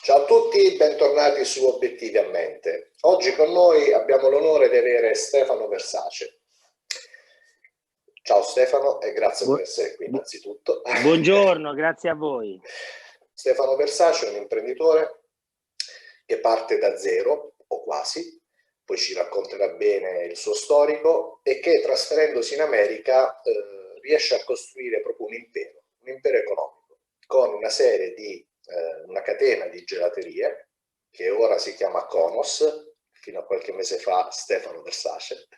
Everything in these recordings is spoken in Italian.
Ciao a tutti, bentornati su Obiettivi a Mente. Oggi con noi abbiamo l'onore di avere Stefano Versace. Ciao Stefano e grazie per Bu- essere qui bu- innanzitutto. Buongiorno, grazie a voi. Stefano Versace è un imprenditore che parte da zero, o quasi, poi ci racconterà bene il suo storico, e che trasferendosi in America riesce a costruire proprio un impero economico, con una serie di una catena di gelaterie che ora si chiama Konos, fino a qualche mese fa Stefano Versace,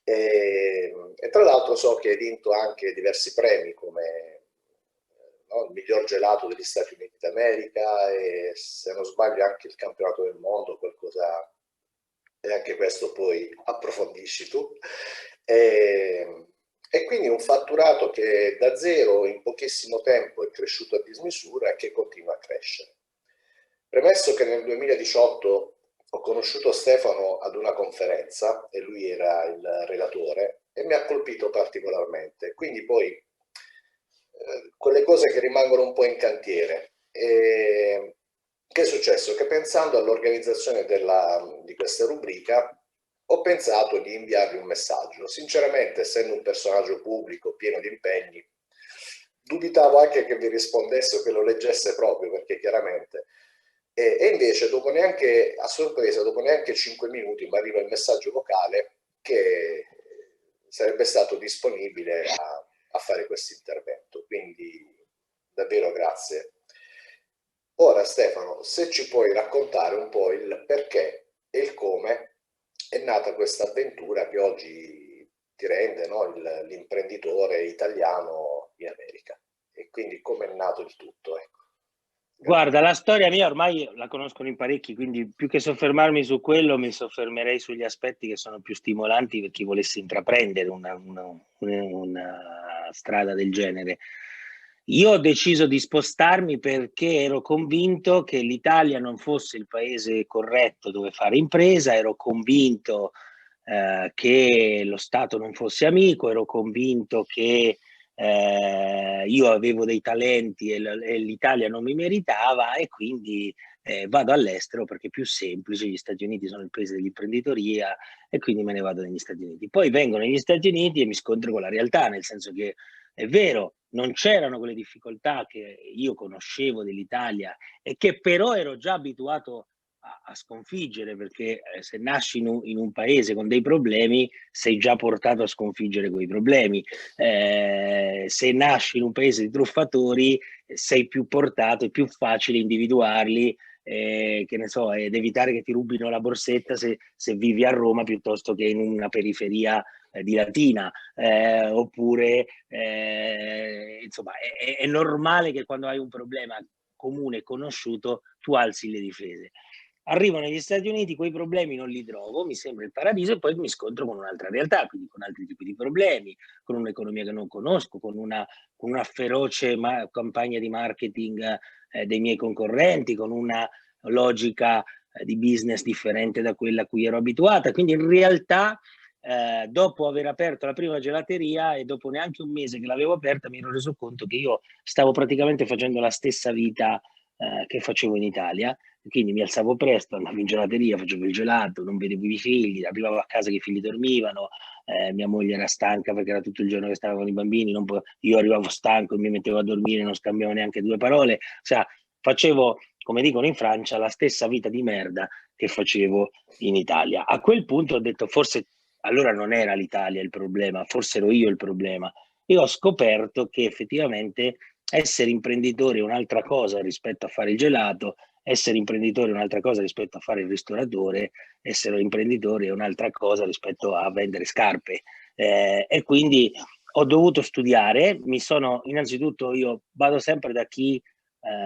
e tra l'altro so che hai vinto anche diversi premi come no, il miglior gelato degli Stati Uniti d'America e, se non sbaglio, anche il campionato del mondo, qualcosa, e anche questo poi approfondisci tu. E quindi un fatturato che da zero in pochissimo tempo è cresciuto a dismisura e che continua a crescere. Premesso che nel 2018 ho conosciuto Stefano ad una conferenza e lui era il relatore e mi ha colpito particolarmente, quindi poi quelle cose che rimangono un po' in cantiere. Che è successo? Che pensando all'organizzazione di questa rubrica ho pensato di inviargli un messaggio. Sinceramente, essendo un personaggio pubblico pieno di impegni, dubitavo anche che vi rispondesse o che lo leggesse proprio, perché chiaramente... E invece, dopo neanche, a sorpresa, dopo neanche 5 minuti, mi arriva il messaggio vocale che sarebbe stato disponibile a fare questo intervento. Quindi, davvero grazie. Ora Stefano, se ci puoi raccontare un po' il perché e il come è nata questa avventura che oggi ti rende, no, l'imprenditore italiano in America, e quindi come è nato il tutto, ecco. Guarda, la storia mia ormai la conoscono in parecchi, quindi più che soffermarmi su quello, mi soffermerei sugli aspetti che sono più stimolanti per chi volesse intraprendere una strada del genere. Io ho deciso di spostarmi perché ero convinto che l'Italia non fosse il paese corretto dove fare impresa, ero convinto che lo Stato non fosse amico, ero convinto che io avevo dei talenti e l'Italia non mi meritava, e quindi vado all'estero perché è più semplice. Gli Stati Uniti sono il paese dell'imprenditoria e quindi me ne vado negli Stati Uniti. Poi vengo negli Stati Uniti e mi scontro con la realtà, nel senso che è vero, non c'erano quelle difficoltà che io conoscevo dell'Italia e che però ero già abituato a sconfiggere, perché se nasci in un paese con dei problemi sei già portato a sconfiggere quei problemi. Se nasci in un paese di truffatori sei più portato, è più facile individuarli, che ne so, ed evitare che ti rubino la borsetta se vivi a Roma piuttosto che in una periferia di Latina, oppure insomma è normale che quando hai un problema comune conosciuto tu alzi le difese. Arrivo negli Stati Uniti, quei problemi non li trovo, mi sembra il paradiso, e poi mi scontro con un'altra realtà, quindi con altri tipi di problemi, con un'economia che non conosco, con una feroce campagna di marketing dei miei concorrenti, con una logica di business differente da quella a cui ero abituata. Quindi in realtà dopo aver aperto la prima gelateria e dopo neanche un mese che l'avevo aperta mi ero reso conto che io stavo praticamente facendo la stessa vita che facevo in Italia. Quindi mi alzavo presto, andavo in gelateria, facevo il gelato, non vedevo i figli, arrivavo a casa che i figli dormivano, mia moglie era stanca perché era tutto il giorno che stava con i bambini, io arrivavo stanco e mi mettevo a dormire, non scambiavo neanche due parole, o sea, facevo, come dicono in Francia, la stessa vita di merda che facevo in Italia. A quel punto ho detto, forse allora non era l'Italia il problema, forse ero io il problema. E ho scoperto che effettivamente essere imprenditore è un'altra cosa rispetto a fare il gelato, essere imprenditore è un'altra cosa rispetto a fare il ristoratore, essere imprenditore è un'altra cosa rispetto a vendere scarpe. E quindi ho dovuto studiare, innanzitutto io vado sempre da chi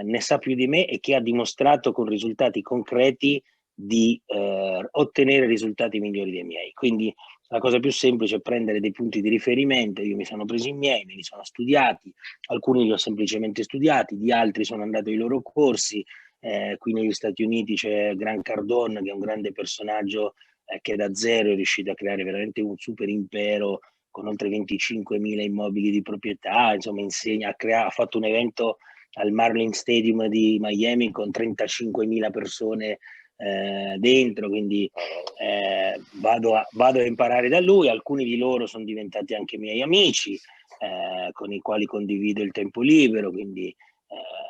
ne sa più di me e che ha dimostrato con risultati concreti di ottenere risultati migliori dei miei. Quindi la cosa più semplice è prendere dei punti di riferimento. Io mi sono presi i miei, me li sono studiati, alcuni li ho semplicemente studiati, di altri sono andato ai loro corsi. Qui negli Stati Uniti c'è Grant Cardone, che è un grande personaggio che da zero è riuscito a creare veramente un super impero con oltre 25.000 immobili di proprietà, insomma ha fatto un evento al Marlin Stadium di Miami con 35.000 persone dentro, quindi vado a imparare da lui. Alcuni di loro sono diventati anche miei amici, con i quali condivido il tempo libero, quindi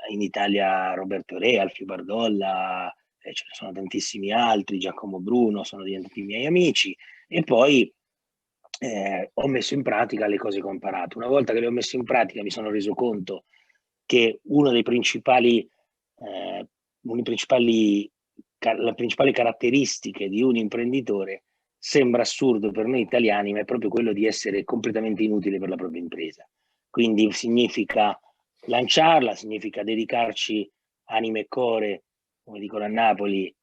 in Italia Roberto Re, Alfio Bardolla, ce ne sono tantissimi altri, Giacomo Bruno, sono diventati miei amici. E poi ho messo in pratica le cose che ho imparato. Una volta che le ho messe in pratica mi sono reso conto che le principali caratteristiche di un imprenditore, sembra assurdo per noi italiani, ma è proprio quello di essere completamente inutile per la propria impresa. Quindi significa lanciarla, significa dedicarci anima e core, come dicono a Napoli,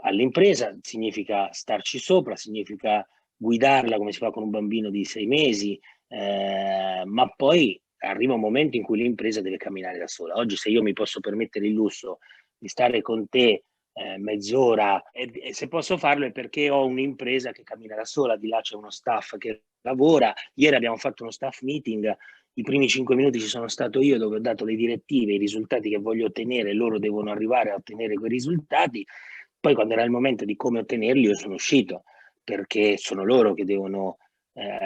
all'impresa, significa starci sopra, significa guidarla come si fa con un bambino di 6 mesi, ma poi arriva un momento in cui l'impresa deve camminare da sola. Oggi, se io mi posso permettere il lusso di stare con te mezz'ora, e se posso farlo è perché ho un'impresa che cammina da sola, di là c'è uno staff che lavora. Ieri abbiamo fatto uno staff meeting, i primi 5 minuti ci sono stato io, dove ho dato le direttive, i risultati che voglio ottenere, loro devono arrivare a ottenere quei risultati. Poi, quando era il momento di come ottenerli, io sono uscito, perché sono loro che devono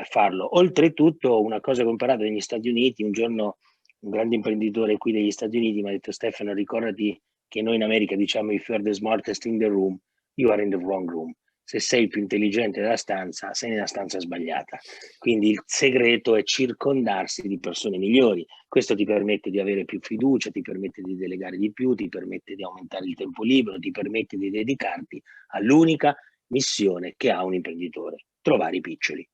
farlo. Oltretutto, una cosa che ho imparato negli Stati Uniti, un giorno un grande imprenditore qui degli Stati Uniti mi ha detto: Stefano, ricordati che noi in America diciamo if you are the smartest in the room, you are in the wrong room. Se sei il più intelligente della stanza, sei nella stanza sbagliata. Quindi il segreto è circondarsi di persone migliori. Questo ti permette di avere più fiducia, ti permette di delegare di più, ti permette di aumentare il tempo libero, ti permette di dedicarti all'unica missione che ha un imprenditore: trovare i piccioli,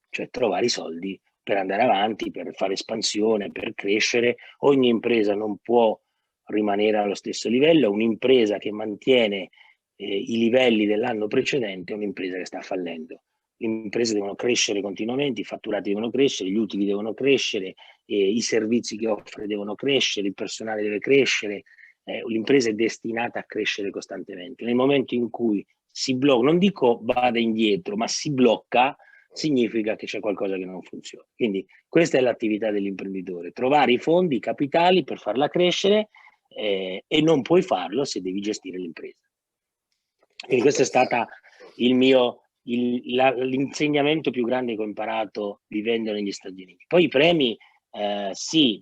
cioè trovare i soldi per andare avanti, per fare espansione, per crescere. Ogni impresa non può rimanere allo stesso livello. Un'impresa che mantiene i livelli dell'anno precedente è un'impresa che sta fallendo. Le imprese devono crescere continuamente, i fatturati devono crescere, gli utili devono crescere, i servizi che offre devono crescere, il personale deve crescere. L'impresa è destinata a crescere costantemente. Nel momento in cui si blocca, non dico vada indietro, ma si blocca, significa che c'è qualcosa che non funziona. Quindi questa è l'attività dell'imprenditore: trovare i fondi, i capitali per farla crescere, e non puoi farlo se devi gestire l'impresa. Quindi questo è stato l'insegnamento più grande che ho imparato vivendo negli Stati Uniti. Poi i premi, sì,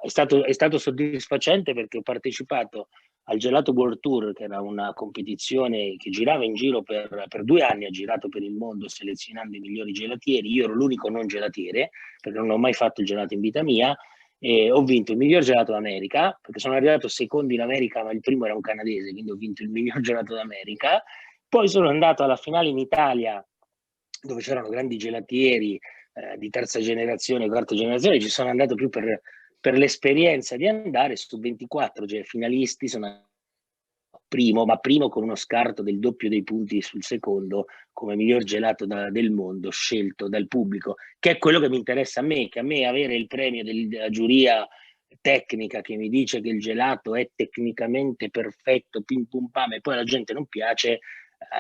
è stato soddisfacente, perché ho partecipato al Gelato World Tour, che era una competizione che girava in giro per 2 anni, ha girato per il mondo selezionando i migliori gelatieri. Io ero l'unico non gelatiere, perché non ho mai fatto il gelato in vita mia, e ho vinto il miglior gelato d'America, perché sono arrivato secondo in America, ma il primo era un canadese, quindi ho vinto il miglior gelato d'America. Poi sono andato alla finale in Italia, dove c'erano grandi gelatieri di terza generazione, quarta generazione. Ci sono andato più per l'esperienza di andare. Su 24 finalisti sono primo con uno scarto del doppio dei punti sul secondo, come miglior gelato del mondo, scelto dal pubblico, che è quello che mi interessa a me, che a me avere il premio della giuria tecnica che mi dice che il gelato è tecnicamente perfetto, pim pum pam, e poi la gente non piace.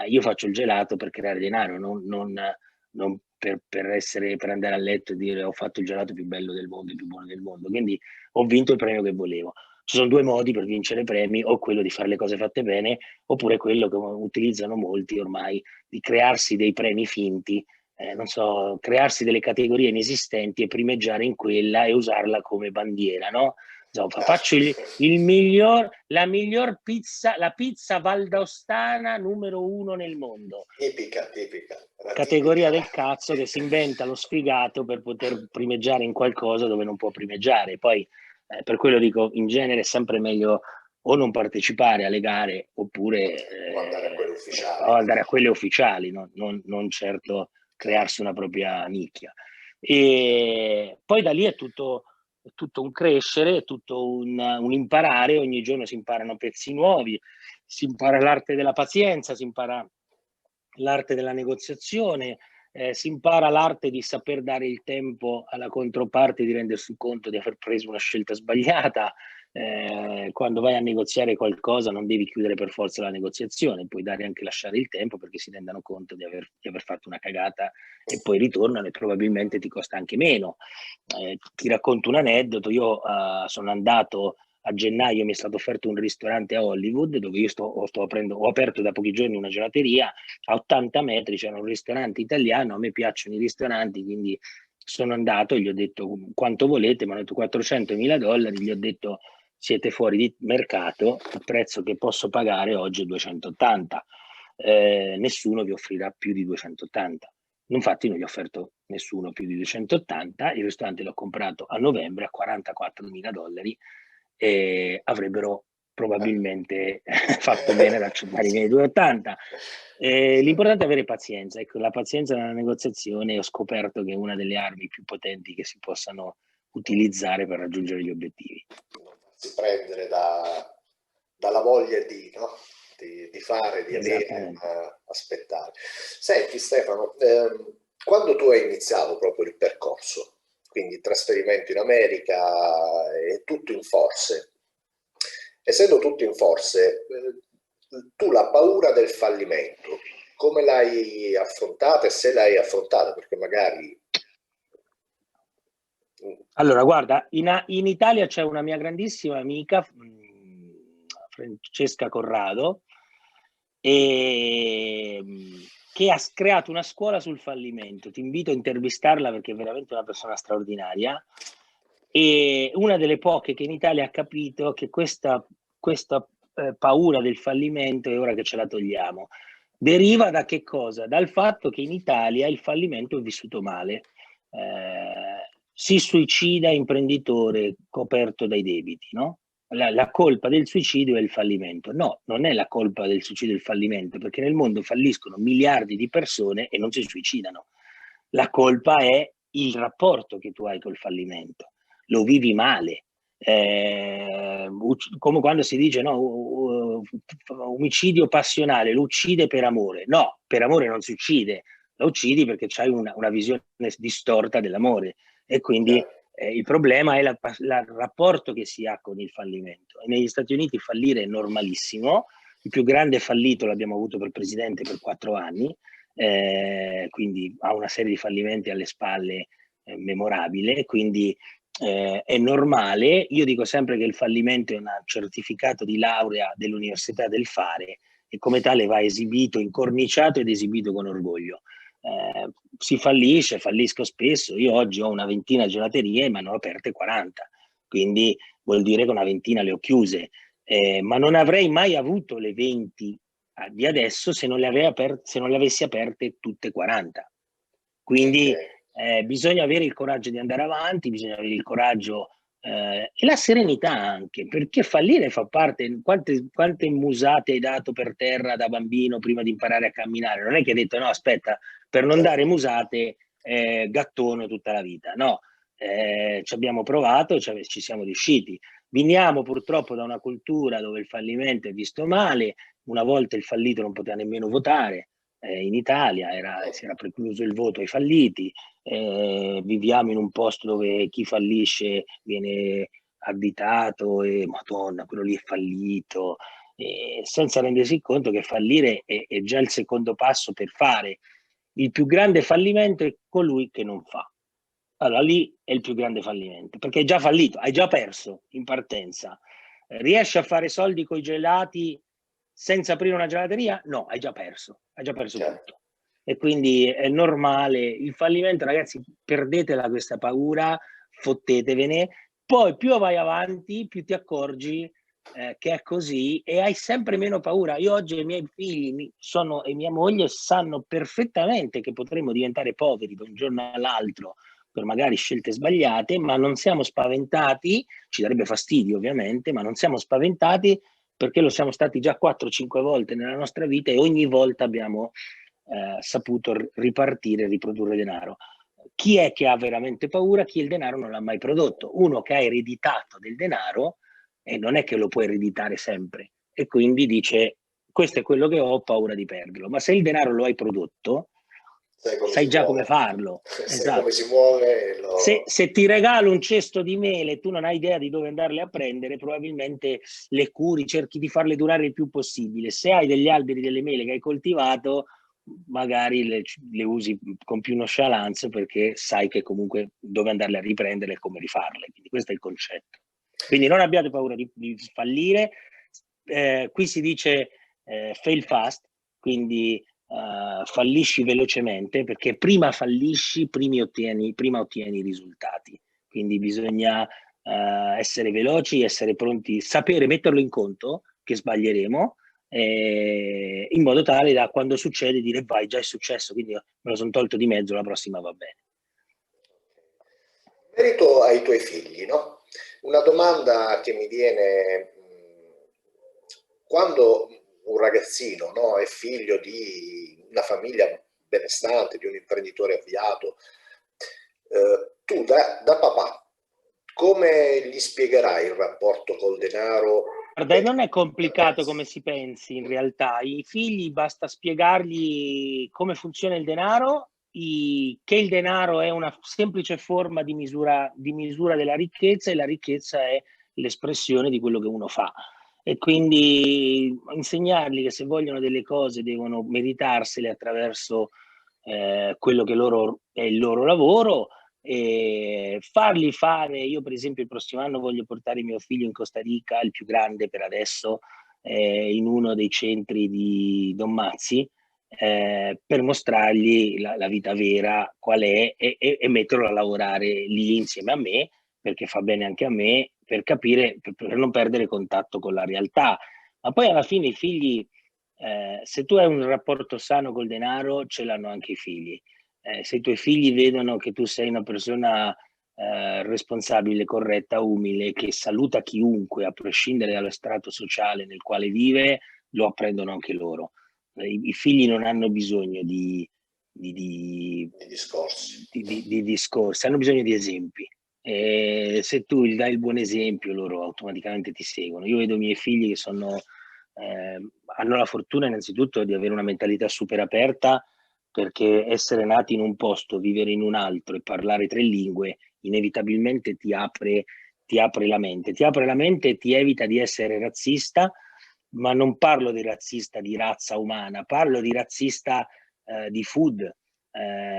Io faccio il gelato per creare denaro, non per andare a letto e dire ho fatto il gelato più bello del mondo, il più buono del mondo. Quindi ho vinto il premio che volevo. Ci sono 2 modi per vincere premi: o quello di fare le cose fatte bene, oppure quello che utilizzano molti ormai, di crearsi dei premi finti, non so, crearsi delle categorie inesistenti e primeggiare in quella e usarla come bandiera, no? Faccio la miglior pizza, la pizza valdostana numero 1 nel mondo. Tipica. Categoria del cazzo, che si inventa lo sfigato per poter primeggiare in qualcosa dove non può primeggiare. Poi per quello dico, in genere è sempre meglio o non partecipare alle gare, oppure andare a quelle ufficiali, no? Non certo crearsi una propria nicchia. E poi da lì è tutto un crescere, è tutto un imparare. Ogni giorno si imparano pezzi nuovi, si impara l'arte della pazienza, si impara l'arte della negoziazione, si impara l'arte di saper dare il tempo alla controparte di rendersi conto di aver preso una scelta sbagliata. Quando vai a negoziare qualcosa non devi chiudere per forza la negoziazione, puoi anche lasciare il tempo perché si rendano conto di aver fatto una cagata, e poi ritornano e probabilmente ti costa anche meno. Ti racconto un aneddoto: io sono andato a gennaio mi è stato offerto un ristorante a Hollywood, dove io ho aperto da pochi giorni una gelateria, a 80 metri c'era un ristorante italiano, a me piacciono i ristoranti, quindi sono andato, gli ho detto quanto volete, mi hanno detto $400.000, gli ho detto siete fuori di mercato, il prezzo che posso pagare oggi è 280, nessuno vi offrirà più di 280. Infatti non gli ho offerto nessuno più di 280, il ristorante l'ho comprato a novembre a $44.000 e avrebbero probabilmente fatto bene ad accettare i miei 280. L'importante è avere pazienza. Ecco, la pazienza nella negoziazione ho scoperto che è una delle armi più potenti che si possano utilizzare per raggiungere gli obiettivi. Non farsi prendere dalla voglia no? di fare, di avere, ma aspettare. Senti Stefano, quando tu hai iniziato proprio il percorso, quindi il trasferimento in America e tutto in forze, essendo tutto in forze, tu la paura del fallimento, come l'hai affrontata e se l'hai affrontata? Perché magari... Allora, guarda, in Italia c'è una mia grandissima amica, Francesca Corrado, che ha creato una scuola sul fallimento. Ti invito a intervistarla perché è veramente una persona straordinaria. E una delle poche che in Italia ha capito che questa paura del fallimento è ora che ce la togliamo. Deriva da che cosa? Dal fatto che in Italia il fallimento è vissuto male. Si suicida imprenditore coperto dai debiti, no? La colpa del suicidio è il fallimento. No, non è la colpa del suicidio il fallimento, perché nel mondo falliscono miliardi di persone e non si suicidano. La colpa è il rapporto che tu hai col fallimento. Lo vivi male. Come quando si dice no, omicidio passionale, lo uccide per amore. No, per amore non si uccide, lo uccidi perché c'hai una visione distorta dell'amore e quindi il problema è il rapporto che si ha con il fallimento. E negli Stati Uniti fallire è normalissimo, il più grande fallito l'abbiamo avuto per presidente per 4 anni, quindi ha una serie di fallimenti alle spalle memorabile, quindi è normale. Io dico sempre che il fallimento è un certificato di laurea dell'Università del Fare e come tale va esibito, incorniciato ed esibito con orgoglio. Si fallisco spesso. Io oggi ho una ventina di gelaterie, ma ne ho aperte 40, quindi vuol dire che una ventina le ho chiuse, ma non avrei mai avuto le 20 di adesso se non le avessi aperte tutte 40. Quindi bisogna avere il coraggio di andare avanti, bisogna avere il coraggio e la serenità anche, perché fallire fa parte. Quante musate hai dato per terra da bambino prima di imparare a camminare? Non è che hai detto no, aspetta, per non dare musate gattono tutta la vita. No, ci abbiamo provato, ci siamo riusciti. Veniamo purtroppo da una cultura dove il fallimento è visto male. Una volta il fallito non poteva nemmeno votare. In Italia si era precluso il voto ai falliti. Viviamo in un posto dove chi fallisce viene additato e Madonna, quello lì è fallito, senza rendersi conto che fallire è già il secondo passo per fare. Il più grande fallimento è colui che non fa. Allora lì è il più grande fallimento, perché hai già fallito, hai già perso in partenza. Riesci a fare soldi con i gelati senza aprire una gelateria? No, hai già perso tutto. E quindi è normale. Il fallimento, ragazzi, perdetela questa paura, fottetevene. Poi più vai avanti, più ti accorgi che è così e hai sempre meno paura. Io oggi i miei figli e mia moglie sanno perfettamente che potremmo diventare poveri da un giorno all'altro per magari scelte sbagliate, ma non siamo spaventati, ci darebbe fastidio ovviamente, ma non siamo spaventati perché lo siamo stati già 4-5 volte nella nostra vita e ogni volta abbiamo saputo ripartire e riprodurre denaro. Chi è che ha veramente paura? Chi il denaro non l'ha mai prodotto. Uno che ha ereditato del denaro e non è che lo può ereditare sempre e quindi dice questo è quello che ho paura di perderlo. Ma se il denaro lo hai prodotto, sai già come farlo. Sai come si muove. Se ti regalo un cesto di mele e tu non hai idea di dove andarle a prendere, probabilmente le curi, cerchi di farle durare il più possibile. Se hai degli alberi delle mele che hai coltivato, magari le usi con più nonchalance perché sai che comunque dove andarle a riprendere e come rifarle. Quindi questo è il concetto. Quindi non abbiate paura di fallire. Qui si dice fail fast, quindi fallisci velocemente, perché prima fallisci, prima ottieni i risultati. Quindi bisogna essere veloci, essere pronti, sapere metterlo in conto che sbaglieremo, in modo tale da quando succede dire vai, già è successo, quindi me lo sono tolto di mezzo, la prossima va bene. In merito ai tuoi figli, no? Una domanda che mi viene quando un ragazzino, no, è figlio di una famiglia benestante, di un imprenditore avviato, tu da papà come gli spiegherai il rapporto col denaro? Guarda, non è complicato come si pensi in realtà. I figli basta spiegargli come funziona il denaro, che il denaro è una semplice forma di misura della ricchezza, e la ricchezza è l'espressione di quello che uno fa. E quindi insegnargli che se vogliono delle cose devono meritarsele attraverso quello che è il loro lavoro, e fargli fare. Io per esempio il prossimo anno voglio portare mio figlio in Costa Rica, il più grande per adesso, in uno dei centri di Don Mazzi, per mostrargli la vita vera qual è, e metterlo a lavorare lì insieme a me, perché fa bene anche a me, per capire, per non perdere contatto con la realtà. Ma poi alla fine i figli, se tu hai un rapporto sano col denaro, ce l'hanno anche i figli. Se i tuoi figli vedono che tu sei una persona responsabile, corretta, umile, che saluta chiunque a prescindere dallo strato sociale nel quale vive, lo apprendono anche loro. I figli non hanno bisogno di discorsi, hanno bisogno di esempi. E se tu gli dai il buon esempio, loro automaticamente ti seguono. Io vedo i miei figli che hanno la fortuna innanzitutto di avere una mentalità super aperta, perché essere nati in un posto, vivere in un altro e parlare 3 lingue inevitabilmente ti apre la mente. Ti apre la mente e ti evita di essere razzista, ma non parlo di razzista di razza umana, parlo di razzista di food.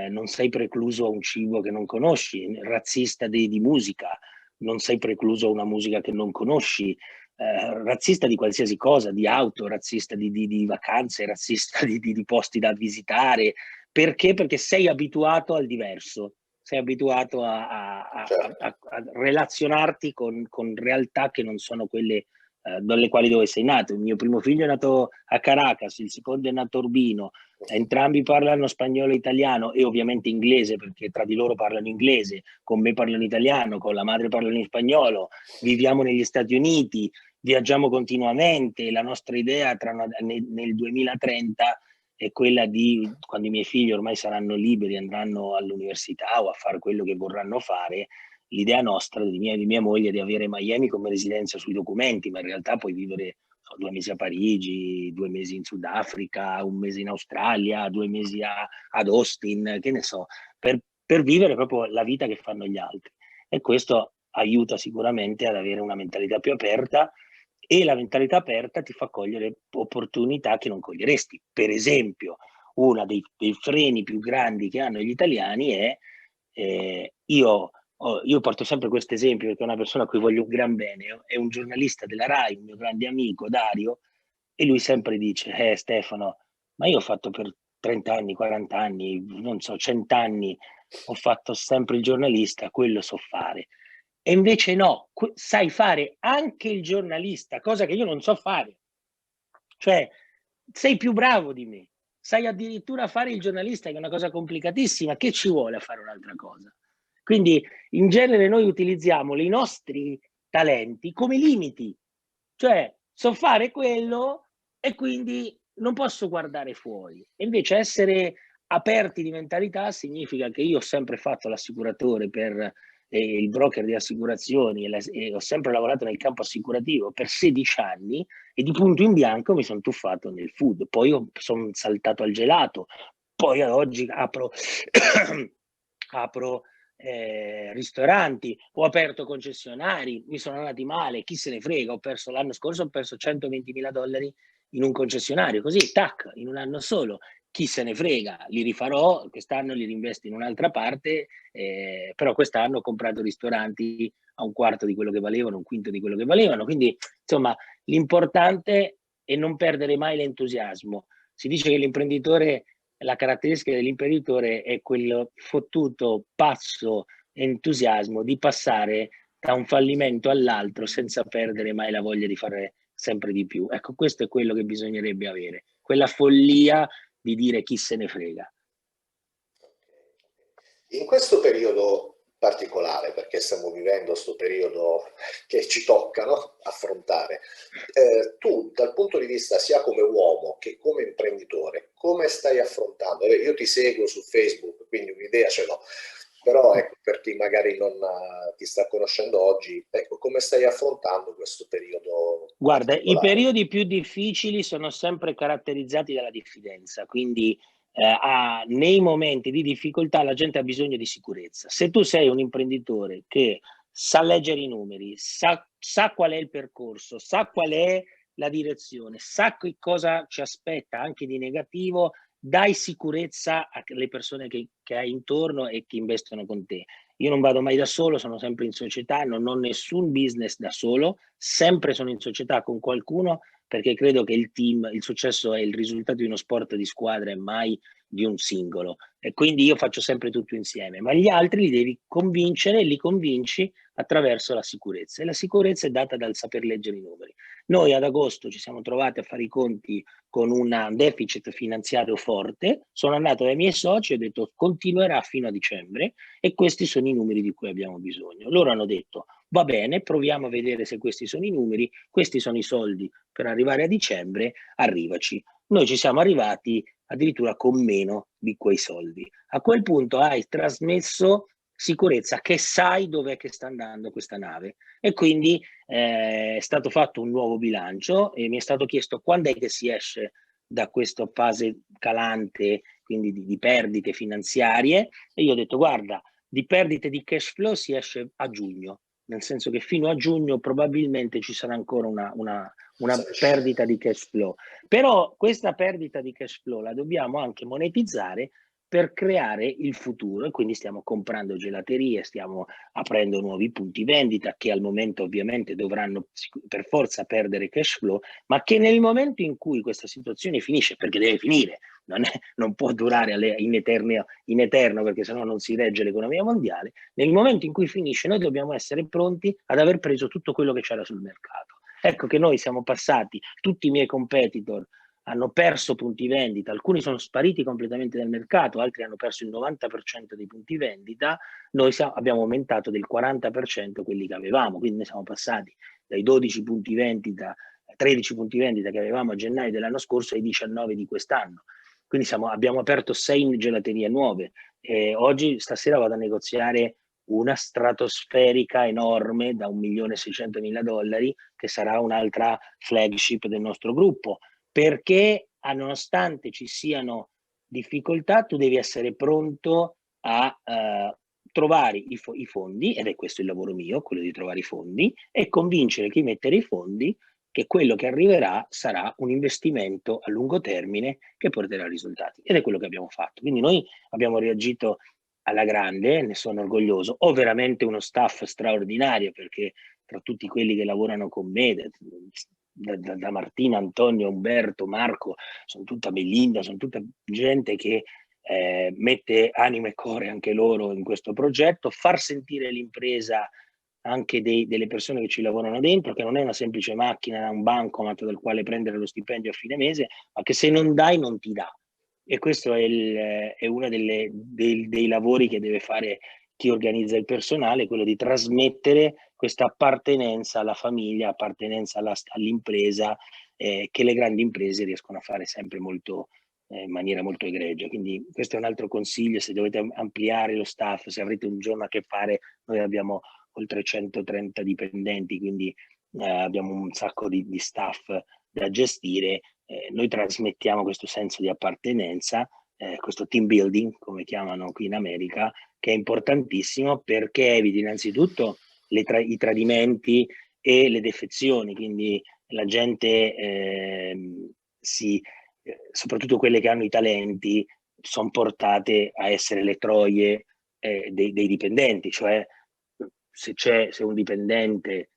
Non sei precluso a un cibo che non conosci, razzista di musica, non sei precluso a una musica che non conosci, razzista di qualsiasi cosa, di auto, razzista di vacanze, razzista di posti da visitare. Perché? Perché sei abituato al diverso, sei abituato a relazionarti con realtà che non sono quelle dalle quali dove sei nato. Il mio primo figlio è nato a Caracas, il secondo è nato a Urbino, entrambi parlano spagnolo e italiano, e ovviamente inglese, perché tra di loro parlano inglese, con me parlano italiano, con la madre parlano in spagnolo, viviamo negli Stati Uniti, viaggiamo continuamente. La nostra idea nel 2030 è quella di, quando i miei figli ormai saranno liberi, andranno all'università o a fare quello che vorranno fare, l'idea nostra, di mia moglie, è di avere Miami come residenza sui documenti, ma in realtà puoi vivere 2 mesi a Parigi, 2 mesi in Sudafrica, 1 mese in Australia, 2 mesi ad Austin, che ne so, per vivere proprio la vita che fanno gli altri. E questo aiuta sicuramente ad avere una mentalità più aperta, e la mentalità aperta ti fa cogliere opportunità che non coglieresti. Per esempio, uno dei freni più grandi che hanno gli italiani è, io porto sempre questo esempio perché è una persona a cui voglio un gran bene, è un giornalista della RAI, un mio grande amico, Dario, e lui sempre dice, Stefano, ma io ho fatto per 30 anni, 40 anni, non so, 100 anni, ho fatto sempre il giornalista, quello so fare. E invece no, sai fare anche il giornalista, cosa che io non so fare. Cioè, sei più bravo di me, sai addirittura fare il giornalista, che è una cosa complicatissima, che ci vuole a fare un'altra cosa? Quindi in genere noi utilizziamo i nostri talenti come limiti, cioè so fare quello e quindi non posso guardare fuori. E invece essere aperti di mentalità significa che io ho sempre fatto l'assicuratore per il broker di assicurazioni, e ho sempre lavorato nel campo assicurativo per 16 anni, e di punto in bianco mi sono tuffato nel food. Poi sono saltato al gelato, poi ad oggi apro ristoranti, ho aperto concessionari, mi sono andati male, chi se ne frega, l'anno scorso ho perso $120.000 in un concessionario, così, tac, in un anno solo. Chi se ne frega, li rifarò, quest'anno li reinvesto in un'altra parte, però quest'anno ho comprato ristoranti, a un quarto di quello che valevano, un quinto di quello che valevano. Quindi, insomma, l'importante è non perdere mai l'entusiasmo. Si dice che l'imprenditore, la caratteristica dell'imprenditore è quello fottuto, pazzo entusiasmo di passare da un fallimento all'altro senza perdere mai la voglia di fare sempre di più. Ecco, questo è quello che bisognerebbe avere, quella follia di dire chi se ne frega. In questo periodo particolare, perché stiamo vivendo questo periodo che ci tocca, no, affrontare, tu dal punto di vista sia come uomo che come imprenditore, come stai affrontando? Io ti seguo su Facebook, quindi un'idea ce l'ho, però ecco, per chi magari non ti sta conoscendo oggi, ecco, come stai affrontando questo periodo Guarda, i particolare? periodi più difficili sono sempre caratterizzati dalla diffidenza, quindi nei momenti di difficoltà la gente ha bisogno di sicurezza. Se tu sei un imprenditore che sa leggere i numeri, sa qual è il percorso, sa qual è la direzione, sa che cosa ci aspetta anche di negativo, dai sicurezza alle persone che hai intorno e che investono con te. Io non vado mai da solo, sono sempre in società, non ho nessun business da solo, sempre sono in società con qualcuno perché credo che il team, il successo è il risultato di uno sport di squadra e mai di un singolo. E quindi io faccio sempre tutto insieme, ma gli altri li devi convincere e li convinci attraverso la sicurezza. E la sicurezza è data dal saper leggere i numeri. Noi ad agosto ci siamo trovati a fare i conti con un deficit finanziario forte, sono andato dai miei soci e ho detto continuerà fino a dicembre e questi sono i numeri di cui abbiamo bisogno. Loro hanno detto va bene, proviamo a vedere se questi sono i numeri, questi sono i soldi per arrivare a dicembre, arrivaci. Noi ci siamo arrivati addirittura con meno di quei soldi. A quel punto hai trasmesso sicurezza, che sai dov'è che sta andando questa nave e quindi è stato fatto un nuovo bilancio e mi è stato chiesto quando è che si esce da questa fase calante, quindi di perdite finanziarie, e io ho detto guarda, di perdite di cash flow si esce a giugno, nel senso che fino a giugno probabilmente ci sarà ancora una perdita di cash flow. Però questa perdita di cash flow la dobbiamo anche monetizzare per creare il futuro e quindi stiamo comprando gelaterie, stiamo aprendo nuovi punti vendita che al momento ovviamente dovranno per forza perdere cash flow, ma che nel momento in cui questa situazione finisce, perché deve finire, non può durare in eterno perché sennò non si regge l'economia mondiale, nel momento in cui finisce noi dobbiamo essere pronti ad aver preso tutto quello che c'era sul mercato. Ecco che noi siamo passati, tutti i miei competitor hanno perso punti vendita, alcuni sono spariti completamente dal mercato, altri hanno perso il 90% dei punti vendita, noi abbiamo aumentato del 40% quelli che avevamo, quindi noi siamo passati dai 12 punti vendita, 13 punti vendita che avevamo a gennaio dell'anno scorso ai 19 di quest'anno. Quindi abbiamo aperto 6 gelaterie nuove e oggi stasera vado a negoziare una stratosferica enorme da $1.600.000 che sarà un'altra flagship del nostro gruppo, perché nonostante ci siano difficoltà tu devi essere pronto a trovare i fondi, ed è questo il lavoro mio, quello di trovare i fondi, e convincere chi mettere i fondi che quello che arriverà sarà un investimento a lungo termine che porterà risultati. Ed è quello che abbiamo fatto. Quindi noi abbiamo reagito alla grande, ne sono orgoglioso. Ho veramente uno staff straordinario perché tra tutti quelli che lavorano con me, da Martina, Antonio, Umberto, Marco, sono tutta Melinda, sono tutta gente che mette anima e cuore anche loro in questo progetto, far sentire l'impresa anche delle persone che ci lavorano dentro, che non è una semplice macchina, un bancomat dal quale prendere lo stipendio a fine mese, ma che se non dai non ti dà. E questo è uno dei lavori che deve fare chi organizza il personale, quello di trasmettere questa appartenenza alla famiglia, appartenenza all'impresa, che le grandi imprese riescono a fare sempre molto, in maniera molto egregia. Quindi questo è un altro consiglio: se dovete ampliare lo staff, se avrete un giorno a che fare, noi abbiamo oltre 130 dipendenti, quindi abbiamo un sacco di staff da gestire. Noi trasmettiamo questo senso di appartenenza, questo team building, come chiamano qui in America, che è importantissimo perché evita innanzitutto i tradimenti e le defezioni, quindi la gente soprattutto quelle che hanno i talenti, sono portate a essere le troie dei dipendenti, cioè se un dipendente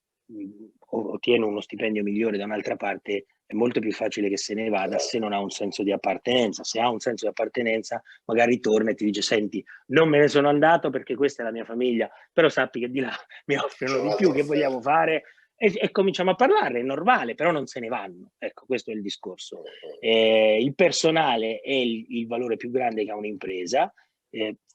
ottiene uno stipendio migliore da un'altra parte, è molto più facile che se ne vada se non ha un senso di appartenenza. Se ha un senso di appartenenza, magari torna e ti dice: senti, non me ne sono andato perché questa è la mia famiglia, però sappi che di là mi offrono di più, che vogliamo fare? E cominciamo a parlare, è normale, però non se ne vanno. Ecco, questo è il discorso. Il personale è il valore più grande che ha un'impresa.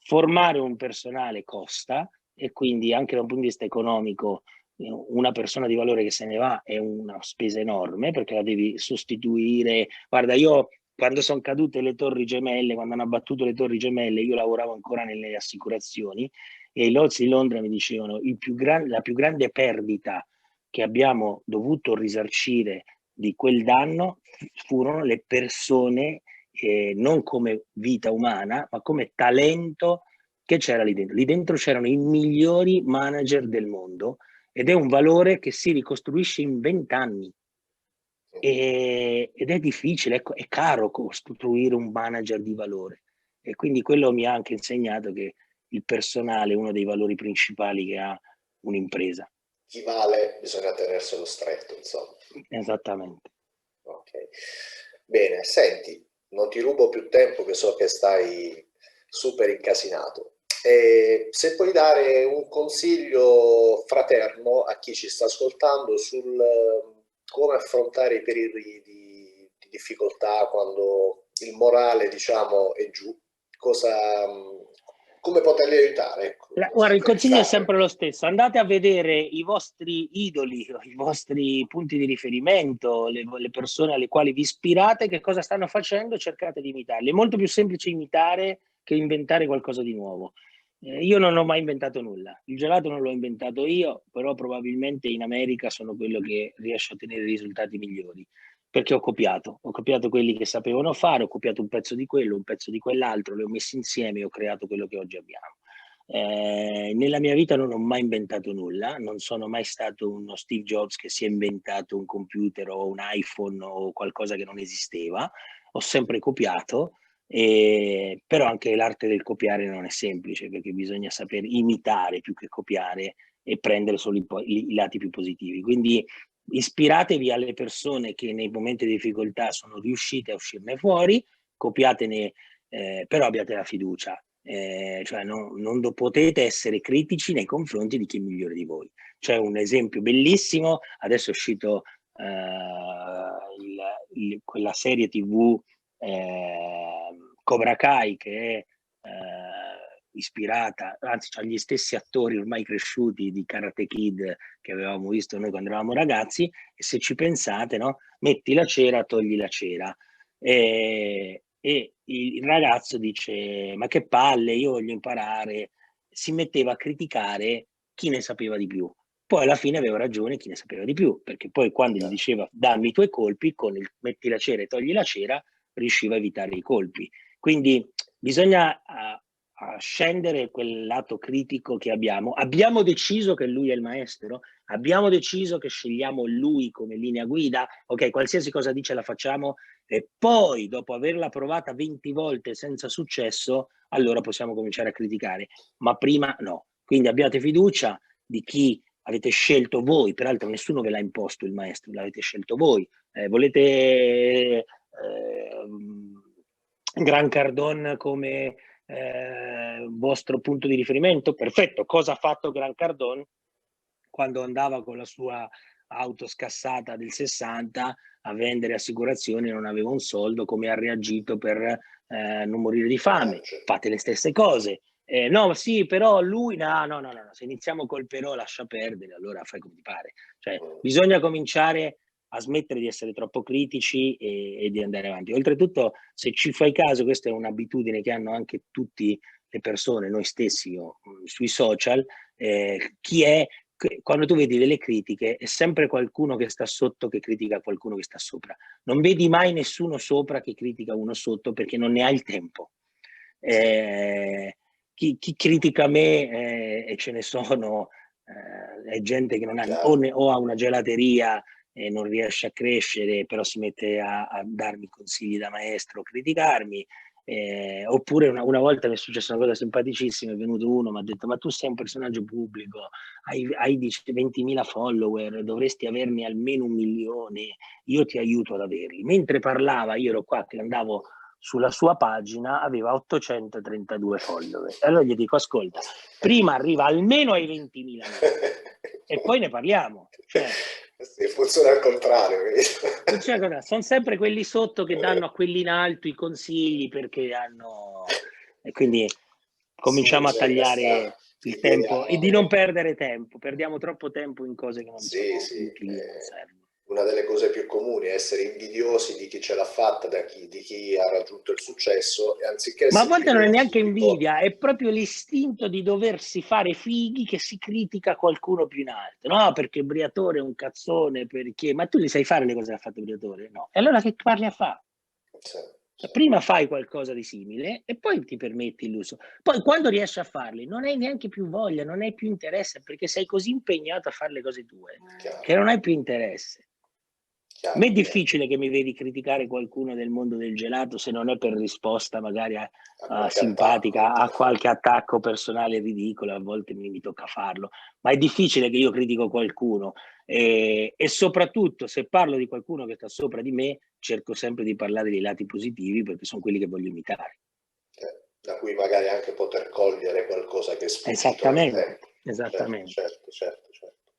Formare un personale costa, e quindi anche da un punto di vista economico una persona di valore che se ne va è una spesa enorme, perché la devi sostituire. Guarda, io quando sono cadute le torri gemelle, quando hanno abbattuto le torri gemelle, io lavoravo ancora nelle assicurazioni, e i Lloyd's di Londra mi dicevano la più grande perdita che abbiamo dovuto risarcire di quel danno furono le persone, non come vita umana, ma come talento che c'era lì dentro. Lì dentro c'erano i migliori manager del mondo, ed è un valore che si ricostruisce in 20 anni. Ed è difficile, è caro costruire un manager di valore. E quindi quello mi ha anche insegnato che il personale è uno dei valori principali che ha un'impresa. Chi vale bisogna tenerselo stretto, insomma. Esattamente. Ok. Bene, senti, non ti rubo più tempo, che so che stai super incasinato. Se puoi dare un consiglio fraterno a chi ci sta ascoltando sul come affrontare i periodi di difficoltà quando il morale, diciamo, è giù, come poterli aiutare? Ecco. Guarda, il consiglio è sempre lo stesso: andate a vedere i vostri idoli, i vostri punti di riferimento, le persone alle quali vi ispirate, che cosa stanno facendo, e cercate di imitarli. È molto più semplice imitare che inventare qualcosa di nuovo. Io non ho mai inventato nulla, il gelato non l'ho inventato io, però probabilmente in America sono quello che riesce a ottenere risultati migliori, perché ho copiato quelli che sapevano fare, ho copiato un pezzo di quello, un pezzo di quell'altro, li ho messi insieme e ho creato quello che oggi abbiamo. Nella mia vita non ho mai inventato nulla, non sono mai stato uno Steve Jobs che si è inventato un computer o un iPhone o qualcosa che non esisteva. Ho sempre copiato, però anche l'arte del copiare non è semplice, perché bisogna saper imitare più che copiare e prendere solo i lati più positivi. Quindi ispiratevi alle persone che nei momenti di difficoltà sono riuscite a uscirne fuori, copiatene, però abbiate la fiducia. Cioè non potete essere critici nei confronti di chi è migliore di voi. C'è un esempio bellissimo, adesso è uscito quella serie TV Cobra Kai, che è ispirata, anzi c'ha gli stessi attori ormai cresciuti di Karate Kid che avevamo visto noi quando eravamo ragazzi, e se ci pensate, no? Metti la cera, togli la cera. E il ragazzo dice: ma che palle, io voglio imparare. Si metteva a criticare chi ne sapeva di più. Poi alla fine aveva ragione chi ne sapeva di più, perché poi quando gli diceva dammi i tuoi colpi, con il metti la cera e togli la cera, riusciva a evitare i colpi. Quindi bisogna scendere quel lato critico che abbiamo. Abbiamo deciso che lui è il maestro, abbiamo deciso che scegliamo lui come linea guida, ok, qualsiasi cosa dice la facciamo, e poi dopo averla provata 20 volte senza successo, allora possiamo cominciare a criticare, ma prima no. Quindi abbiate fiducia di chi avete scelto voi, peraltro nessuno ve l'ha imposto il maestro, l'avete scelto voi. Volete Grant Cardone come vostro punto di riferimento? Perfetto. Cosa ha fatto Grant Cardone quando andava con la sua auto scassata del 60 a vendere assicurazioni e non aveva un soldo? Come ha reagito per non morire di fame? Fate le stesse cose. No, sì, però lui no, se iniziamo col però lascia perdere, allora fai come ti pare. Cioè, bisogna cominciare a smettere di essere troppo critici e di andare avanti. Oltretutto, se ci fai caso, questa è un'abitudine che hanno anche tutte le persone, noi stessi sui social, quando tu vedi delle critiche è sempre qualcuno che sta sotto che critica qualcuno che sta sopra. Non vedi mai nessuno sopra che critica uno sotto, perché non ne ha il tempo. Chi critica me, e ce ne sono, è gente che non ha o ha una gelateria e non riesce a crescere, però si mette a darmi consigli da maestro, criticarmi, Oppure una volta mi è successa una cosa simpaticissima, è venuto uno, mi ha detto: ma tu sei un personaggio pubblico, hai 20.000 follower, dovresti averne almeno 1 milione, io ti aiuto ad averli. Mentre parlava, io ero qua che andavo sulla sua pagina, aveva 832 follower. Allora gli dico: ascolta, prima arriva almeno ai 20.000 e poi ne parliamo. Cioè, sì, funziona al contrario. sono sempre quelli sotto che danno a quelli in alto i consigli perché hanno... E quindi cominciamo a tagliare il tempo e di non perdere tempo. Perdiamo troppo tempo in cose che non Sì, sono sì, utili e non servono. una delle cose più comuni è essere invidiosi di chi ce l'ha fatta, di chi ha raggiunto il successo, e anziché Ma a essere volte non è invidiosi neanche di invidia, è proprio l'istinto di doversi fare fighi che si critica qualcuno più in alto. No, perché Briatore è un cazzone, perché... Ma tu li sai fare le cose che ha fatto Briatore? No. E allora che parli a fare? Sì, sì. Prima fai qualcosa di simile e poi ti permetti l'uso. Poi quando riesci a farli non hai neanche più voglia, non hai più interesse perché sei così impegnato a fare le cose tue Chiaro, che non hai più interesse. A me è chiaro, chiaro. difficile che mi vedi criticare qualcuno del mondo del gelato se non è per risposta magari A qualche simpatica attacco. a qualche attacco personale ridicolo, a volte mi tocca farlo, ma è difficile che io critico qualcuno e soprattutto se parlo di qualcuno che sta sopra di me cerco sempre di parlare dei lati positivi perché sono quelli che voglio imitare. Da cui magari anche poter cogliere qualcosa che è sfuggito nel Esattamente, tempo. esattamente. Certo, certo, certo.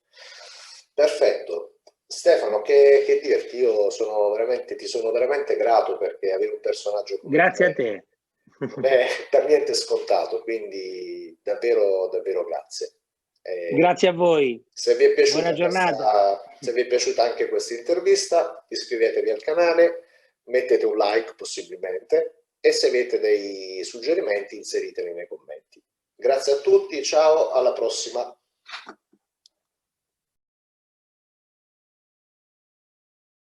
Perfetto. Stefano, che dirti? Io ti sono veramente grato perché avere un personaggio come Grazie a te te. non è per niente scontato, quindi davvero, davvero grazie. Grazie a voi. Se vi è Buona giornata. se vi è piaciuta anche questa intervista, iscrivetevi al canale, mettete un like possibilmente e se avete dei suggerimenti inseriteli nei commenti. Grazie a tutti, ciao, alla prossima.